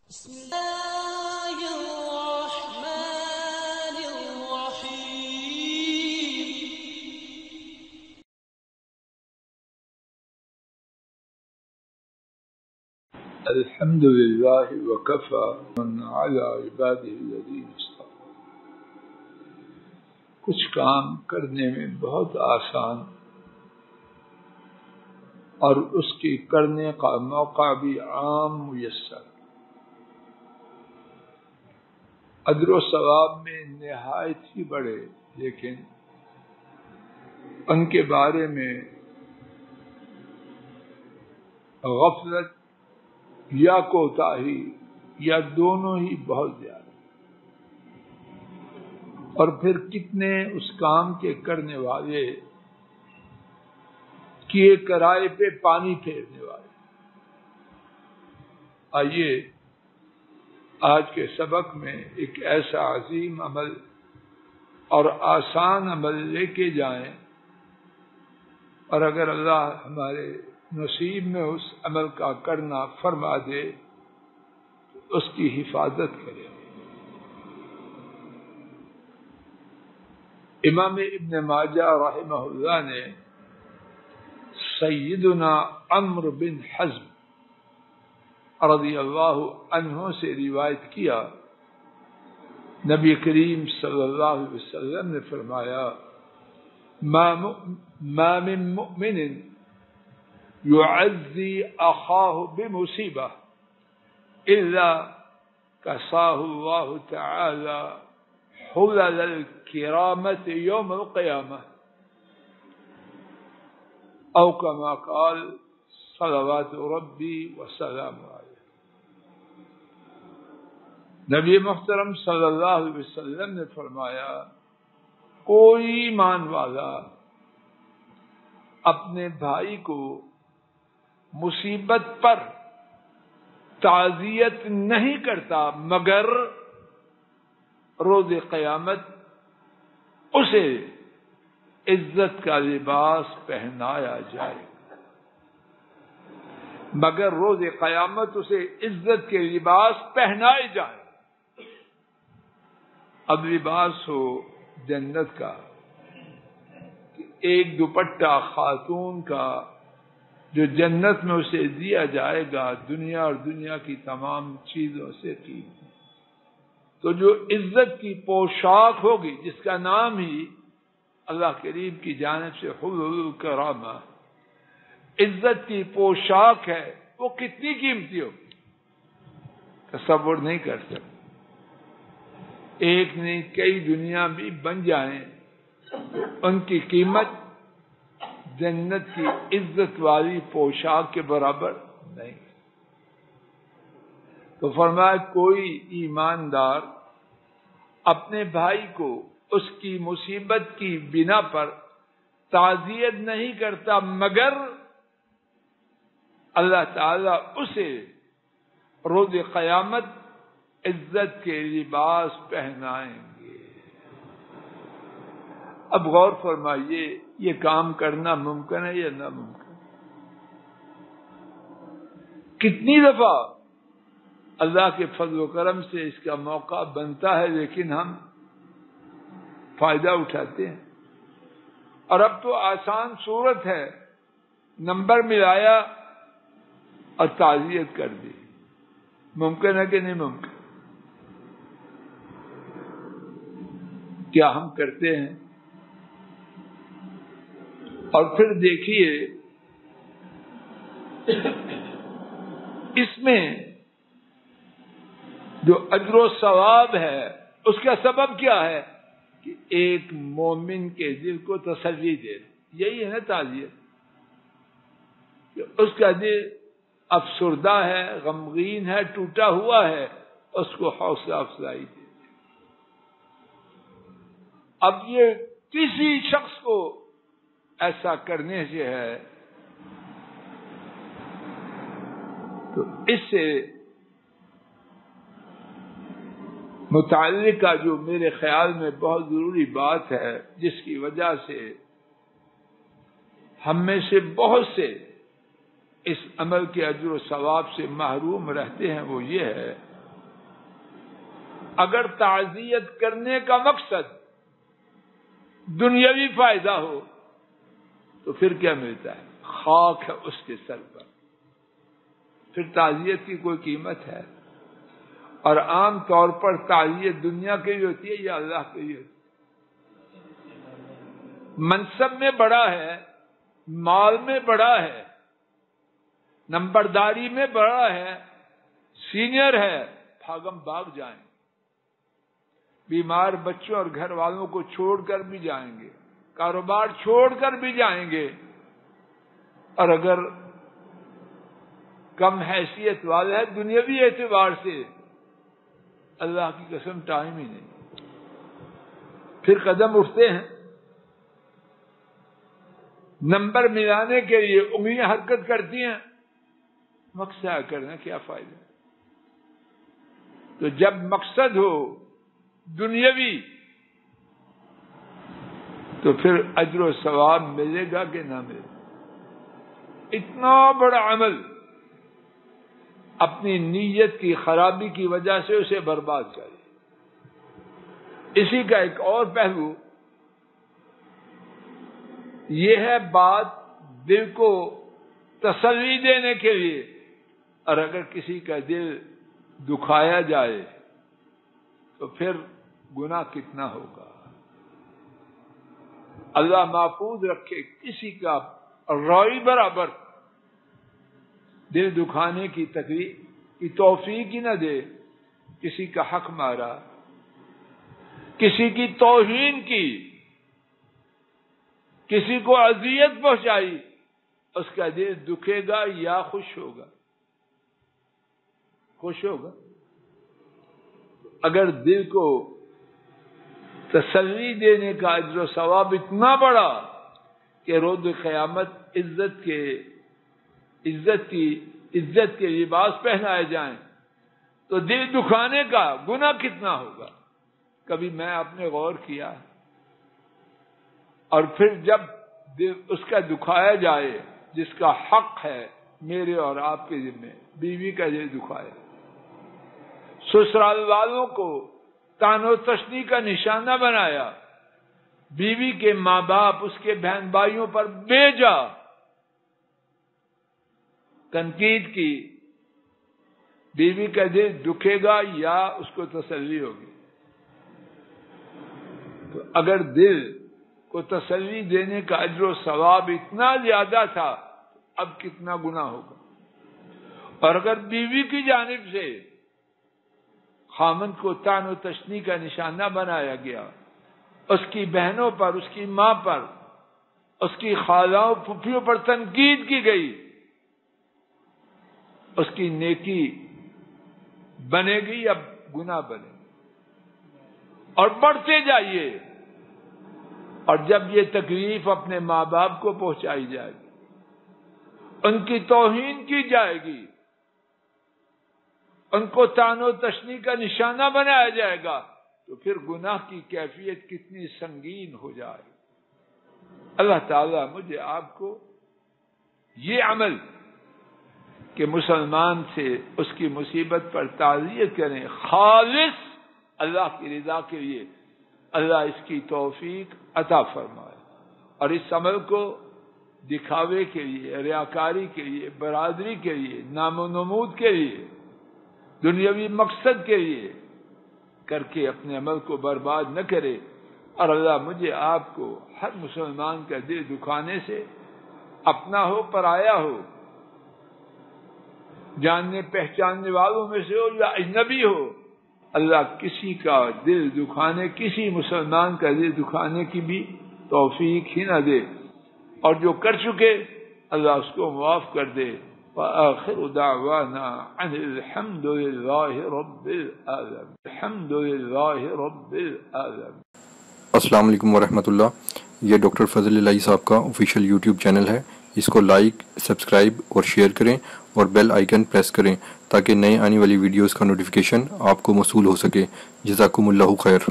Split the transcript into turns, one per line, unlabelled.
بسم الله الرحمن الرحيم.
الحمد لله وكفى من على عباده الذين اصطفى. کچھ کام کرنے میں بہت آسان اور اس کی کرنے کا موقع بھی عام میسر، اجر و ثواب میں نہایت ہی بڑے، لیکن ان کے بارے میں غفلت یا کوتاہی یا دونوں ہی بہت زیادہ، اور پھر کتنے اس کام کے کرنے والے کیے کرائے پہ پانی پھیرنے والے۔ آئیے آج کے سبق میں ایک ایسا عظیم عمل اور آسان عمل لے کے جائیں، اور اگر اللہ ہمارے نصیب میں اس عمل کا کرنا فرما دے تو اس کی حفاظت کرے۔ امام ابن ماجہ رحمہ اللہ نے سیدنا عمرو بن حزم رضی اللہ عنہ سے روایت کیا، نبی کریم صلی اللہ علیہ وسلم نے فرمایا، ما من مؤمن يعزي أخاه بمصيبة إلا كساه الله تعالى حلل الكرامة يوم القيامة، أو كما قال صلوات ربي وسلامه عليه۔ نبی محترم صلی اللہ علیہ وسلم نے فرمایا، کوئی ایمان والا اپنے بھائی کو مصیبت پر تعزیت نہیں کرتا مگر روز قیامت اسے عزت کا لباس پہنایا جائے گا، مگر روز قیامت اسے عزت کے لباس پہنائے جائیں۔ اب لباس ہو جنت کا، ایک دوپٹہ خاتون کا جو جنت میں اسے دیا جائے گا دنیا اور دنیا کی تمام چیزوں سے قیمتی، تو جو عزت کی پوشاک ہوگی جس کا نام ہی اللہ کریم کی جانب سے حلل الکرامہ عزت کی پوشاک ہے، وہ کتنی قیمتی ہوگی تصور نہیں کر سکتے۔ ایک نہیں کئی دنیا بھی بن جائیں ان کی قیمت جنت کی عزت والی پوشاک کے برابر نہیں۔ تو فرمایا، کوئی ایماندار اپنے بھائی کو اس کی مصیبت کی بنا پر تعزیت نہیں کرتا مگر اللہ تعالی اسے روز قیامت عزت کے لباس پہنائیں گے۔ اب غور فرمائیے، یہ کام کرنا ممکن ہے یا ناممکن؟ کتنی دفعہ اللہ کے فضل و کرم سے اس کا موقع بنتا ہے لیکن ہم فائدہ اٹھاتے ہیں، اور اب تو آسان صورت ہے، نمبر ملایا اور تعزیت کر دی۔ ممکن ہے کہ نہیں ممکن؟ کیا ہم کرتے ہیں؟ اور پھر دیکھیے اس میں جو اجر و ثواب ہے اس کا سبب کیا ہے کہ ایک مومن کے دل کو تسلی دے، یہی ہے نا تعزیت، کہ اس کا دل افسردہ ہے، غمگین ہے، ٹوٹا ہوا ہے، اس کو حوصلہ افزائی دے۔ اب یہ کسی شخص کو ایسا کرنے سے ہے تو اس سے متعلقہ جو میرے خیال میں بہت ضروری بات ہے جس کی وجہ سے ہم میں سے بہت سے اس عمل کے اجر و ثواب سے محروم رہتے ہیں، وہ یہ ہے اگر تعزیت کرنے کا مقصد دنیاوی فائدہ ہو تو پھر کیا ملتا ہے؟ خاک ہے اس کے سر پر، پھر تعزیت کی کوئی قیمت ہے؟ اور عام طور پر تعزیت دنیا کے لیے ہوتی ہے یا اللہ کے لیے ہوتی ہے؟ منصب میں بڑا ہے، مال میں بڑا ہے، نمبرداری میں بڑا ہے، سینئر ہے، بھاگم بھاگ جائیں، بیمار بچوں اور گھر والوں کو چھوڑ کر بھی جائیں گے، کاروبار چھوڑ کر بھی جائیں گے، اور اگر کم حیثیت والا ہے دنیاوی اعتبار سے، اللہ کی قسم ٹائم ہی نہیں، پھر قدم اٹھتے ہیں نمبر ملانے کے لیے، انگلیاں حرکت کرتی ہیں، مقصد کرنا کیا فائدہ؟ تو جب مقصد ہو دنیاوی تو پھر اجر و ثواب ملے گا کہ نہ ملے گا؟ اتنا بڑا عمل اپنی نیت کی خرابی کی وجہ سے اسے برباد کرے۔ اسی کا ایک اور پہلو یہ ہے، بات دل کو تسلی دینے کے لیے، اور اگر کسی کا دل دکھایا جائے تو پھر گناہ کتنا ہوگا؟ اللہ محفوظ رکھے کسی کا رائی برابر دل دکھانے کی تکلیف کی توفیق ہی نہ دے، کسی کا حق مارا، کسی کی توہین کی، کسی کو اذیت پہنچائی، اس کا دل دکھے گا یا خوش ہوگا؟ خوش ہوگا۔ اگر دل کو تسلی دینے کا اجر و ثواب اتنا بڑا کہ روز قیامت عزت کے لباس پہنائے جائیں، تو دل دکھانے کا گناہ کتنا ہوگا؟ کبھی میں آپ نے غور کیا؟ اور پھر جب دل اس کا دکھایا جائے جس کا حق ہے میرے اور آپ کے ذمہ، بیوی کا دل دکھایا، سسرال والوں کو طعن و تشنیع کا نشانہ بنایا، بیوی کے ماں باپ اس کے بہن بھائیوں پر بیجا تنقید کی، بیوی کا دل دکھے گا یا اس کو تسلی ہوگی؟ تو اگر دل کو تسلی دینے کا اجر و ثواب اتنا زیادہ تھا، اب کتنا گناہ ہوگا؟ اور اگر بیوی کی جانب سے خامند کو طعن و تشنیع کا نشانہ بنایا گیا، اس کی بہنوں پر، اس کی ماں پر، اس کی خالاؤں پھوپھیوں پر تنقید کی گئی، اس کی نیکی بنے گی، اب گناہ بنے گی، اور بڑھتے جائیے، اور جب یہ تکلیف اپنے ماں باپ کو پہنچائی جائے گی، ان کی توہین کی جائے گی، ان کو طعن و تشنیع کا نشانہ بنایا جائے گا، تو پھر گناہ کی کیفیت کتنی سنگین ہو جائے گی۔ اللہ تعالیٰ مجھے آپ کو یہ عمل کہ مسلمان سے اس کی مصیبت پر تعزیت کریں خالص اللہ کی رضا کے لیے، اللہ اس کی توفیق عطا فرمائے، اور اس عمل کو دکھاوے کے لیے، ریاکاری کے لیے، برادری کے لیے، نام و نمود کے لیے، دنیاوی مقصد کے لیے کر کے اپنے عمل کو برباد نہ کرے، اور اللہ مجھے آپ کو ہر مسلمان کا دل دکھانے سے، اپنا ہو پرایا ہو، جاننے پہچاننے والوں میں سے ہو یا اجنبی ہو، اللہ کسی کا دل دکھانے، کسی مسلمان کا دل دکھانے کی بھی توفیق ہی نہ دے، اور جو کر چکے اللہ اس کو معاف کر دے۔ وآخر دعوانا عن الحمد للہ رب العالمین، الحمد للہ رب العالمین۔
السلام علیکم ورحمۃ اللہ۔ یہ ڈاکٹر فضل الہی صاحب کا آفیشیل یوٹیوب چینل ہے، اس کو لائک، سبسکرائب اور شیئر کریں، اور بیل آئیکن پریس کریں تاکہ نئے آنے والی ویڈیوز کا نوٹیفیکیشن آپ کو موصول ہو سکے۔ جزاکم اللہ خیر۔